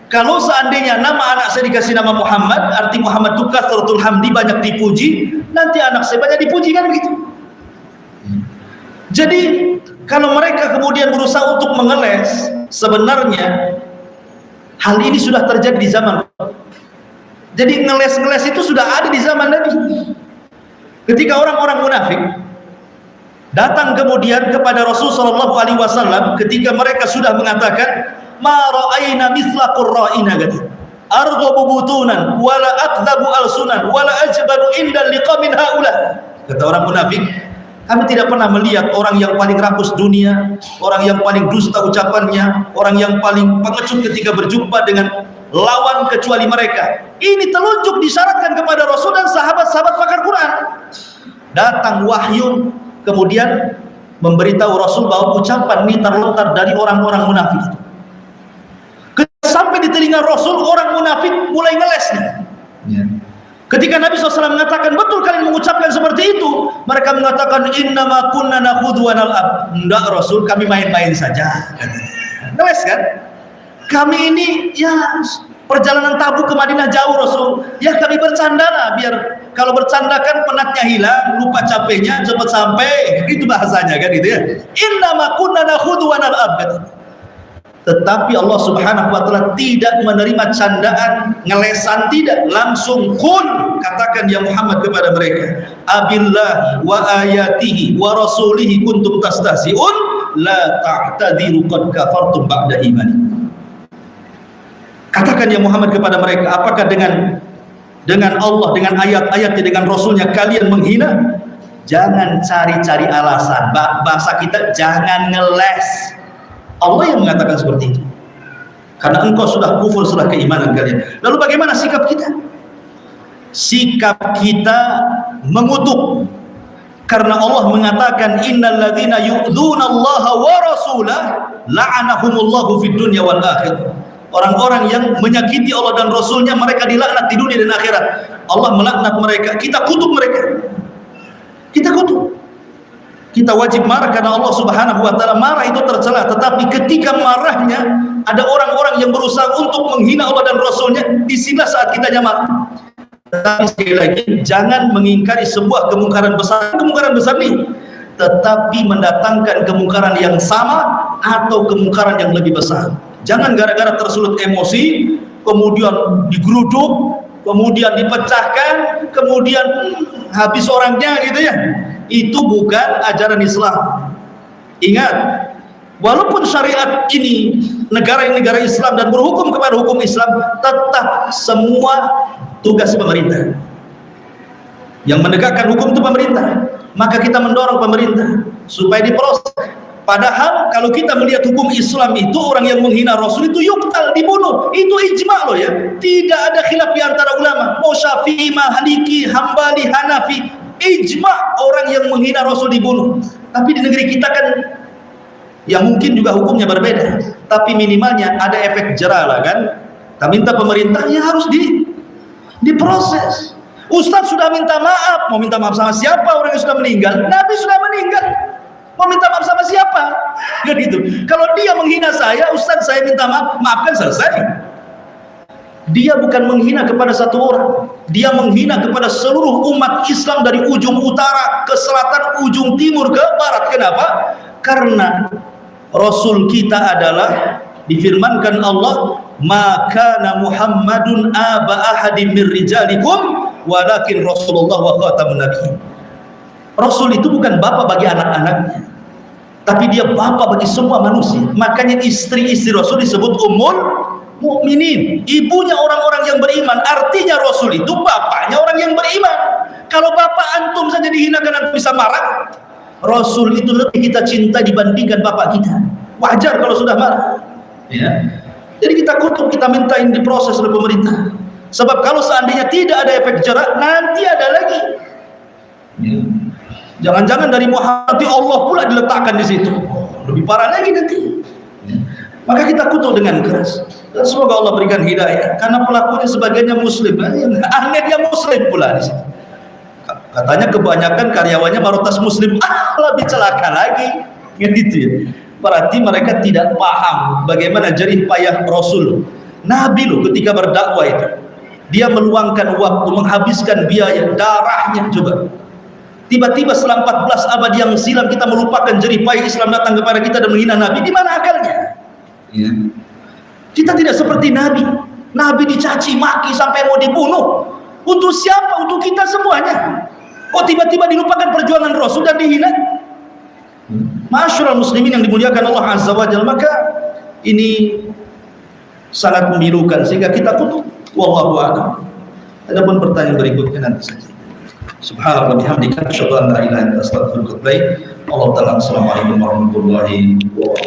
kalau seandainya nama anak saya dikasih nama Muhammad, arti Muhammad itu kathratul hamdi, banyak dipuji, nanti anak saya banyak dipuji kan begitu. Jadi kalau mereka kemudian berusaha untuk mengeles, sebenarnya hal ini sudah terjadi di zaman. Jadi ngeles-ngeles itu sudah ada di zaman Nabi. Ketika orang-orang munafik datang kemudian kepada Rasul sallallahu alaihi wasallam, ketika mereka sudah mengatakan ma ra'ayna mithla qurra'ina, kata arghabu butunan wala akdhabu alsunan wala ajbalu inda liqamin haula. Kata orang munafik, kami tidak pernah melihat orang yang paling rakus dunia, orang yang paling dusta ucapannya, orang yang paling pengecut ketika berjumpa dengan lawan kecuali mereka. Ini telunjuk disyaratkan kepada Rasul dan sahabat-sahabat pakar Quran. Datang wahyu kemudian memberitahu Rasul bahwa ucapan ini terlontar dari orang-orang munafik. Sampai di telinga Rasul, orang munafik mulai ngeles. Ya. Ketika Nabi SAW mengatakan, betul kalian mengucapkan seperti itu, mereka mengatakan, innama kunna nakhudhu wa nal'ab. Enggak Rasul, kami main-main saja. Ngeles kan? Kami ini ya perjalanan Tabuk ke Madinah jauh Rasul, ya kami bercanda lah, biar kalau bercanda kan penatnya hilang, lupa capeknya, cepat sampai, itu bahasanya kan gitu ya. Innama kunna nakhudhu wa nal'ab. Tetapi Allah Subhanahu wa taala tidak menerima candaan, ngelesan, tidak, langsung kun, katakan ya Muhammad kepada mereka, abillahi wa ayatihi wa rasulihi kuntum tastahzi'un la ta'tadiru qad kafartum ba'da imanikum. Katakan ya Muhammad kepada mereka, apakah dengan Allah, dengan ayat-ayatnya, dengan Rasulnya kalian menghina? Jangan cari-cari alasan. Bahasa kita, jangan ngeles. Allah yang mengatakan seperti itu. Karena engkau sudah kufur setelah keimanan kalian. Lalu bagaimana sikap kita? Sikap kita mengutuk. Karena Allah mengatakan, innal ladzina yu'dzunallaha wa rasulahu la'anahumullahu fid dunya wal akhirah. Orang-orang yang menyakiti Allah dan Rasulnya, mereka dilaknat di dunia dan akhirat. Allah melaknat mereka, kita kutuk mereka. Kita kutuk. Kita wajib marah karena Allah Subhanahu wa taala marah itu tercela, tetapi ketika marahnya ada orang-orang yang berusaha untuk menghina Allah dan Rasulnya, disinilah saat kita marah. Tetapi sekali lagi, jangan mengingkari sebuah kemungkaran besar nih, tetapi mendatangkan kemungkaran yang sama atau kemungkaran yang lebih besar. Jangan gara-gara tersulut emosi kemudian digeruduk, kemudian dipecahkan, kemudian habis orangnya gitu ya. Itu bukan ajaran Islam. Ingat, walaupun syariat ini negara Islam dan berhukum kepada hukum Islam, tetap semua tugas pemerintah. Yang menegakkan hukum itu pemerintah. Maka kita mendorong pemerintah supaya diproses. Padahal kalau kita melihat hukum Islam itu, orang yang menghina Rasul itu yuktal, dibunuh. Itu ijma loh ya. Tidak ada khilaf di antara ulama. Mau Syafi'i, Maliki, Hambali, Hanafi, ijma orang yang menghina Rasul dibunuh. Tapi di negeri kita kan ya mungkin juga hukumnya berbeda, tapi minimalnya ada efek jera lah kan. Kita minta pemerintah ya harus diproses. Ustadz sudah minta maaf, mau minta maaf sama siapa? Orang yang sudah meninggal, Nabi sudah meninggal, mau minta maaf sama siapa? Kan gitu. Kalau dia menghina saya, Ustadz saya minta maaf, maafkan, selesai. Dia bukan menghina kepada satu orang, dia menghina kepada seluruh umat Islam dari ujung utara ke selatan, ujung timur ke barat. Kenapa? Karena Rasul kita adalah, difirmankan Allah, maka Muhammadun aba ahadim mir rijalikum walakin Rasulullah wa khatamun nabiyyin. Rasul itu bukan bapak bagi anak-anaknya, tapi dia bapak bagi semua manusia. Makanya istri-istri Rasul disebut ummul mukminin, ibunya orang-orang yang beriman. Artinya Rasul itu bapaknya bapaknya orang yang beriman. Kalau bapak antum saja dihinakan, antum bisa marah. Rasul itu lebih kita cinta dibandingkan bapak kita. Wajar kalau sudah marah. Ya. Jadi kita kutuk, kita minta ini diproses oleh pemerintah. Sebab kalau seandainya tidak ada efek jerak, nanti ada lagi. Ya. Jangan-jangan dari Muhammad Allah pula diletakkan di situ. Lebih parah lagi nanti. Ya. Maka kita kutuk dengan keras. Dan semoga Allah berikan hidayah. Karena pelakunya sebagiannya Muslim. Yang anehnya Muslim pula di situ. Katanya kebanyakan karyawannya mayoritas Muslim. Lebih celaka lagi. Gitu ya. Berarti mereka tidak paham bagaimana jerih payah Rasul. Nabi loh ketika berdakwah itu, dia meluangkan waktu, menghabiskan biaya, darahnya coba. Tiba-tiba setelah 14 abad yang silam kita melupakan jerih payah Islam datang kepada kita dan menghina Nabi. Di mana akalnya? Ya. Kita tidak seperti Nabi. Nabi dicaci maki sampai mau dibunuh. Untuk siapa? Untuk kita semuanya. Kok tiba-tiba dilupakan perjuangan Rasul dan dihina? Masyarul muslimin yang dimuliakan Allah Azza wa Jalla, maka ini sangat memilukan sehingga kita kutuk. Wallahu a'lam. Adapun pertanyaan berikutnya nanti saja. Subhanallah bihamdika asyhadu an la ilaha illa anta astaghfiruka wa atubu ilaik. Allah taala. Assalamualaikum warahmatullahi wabarakatuh.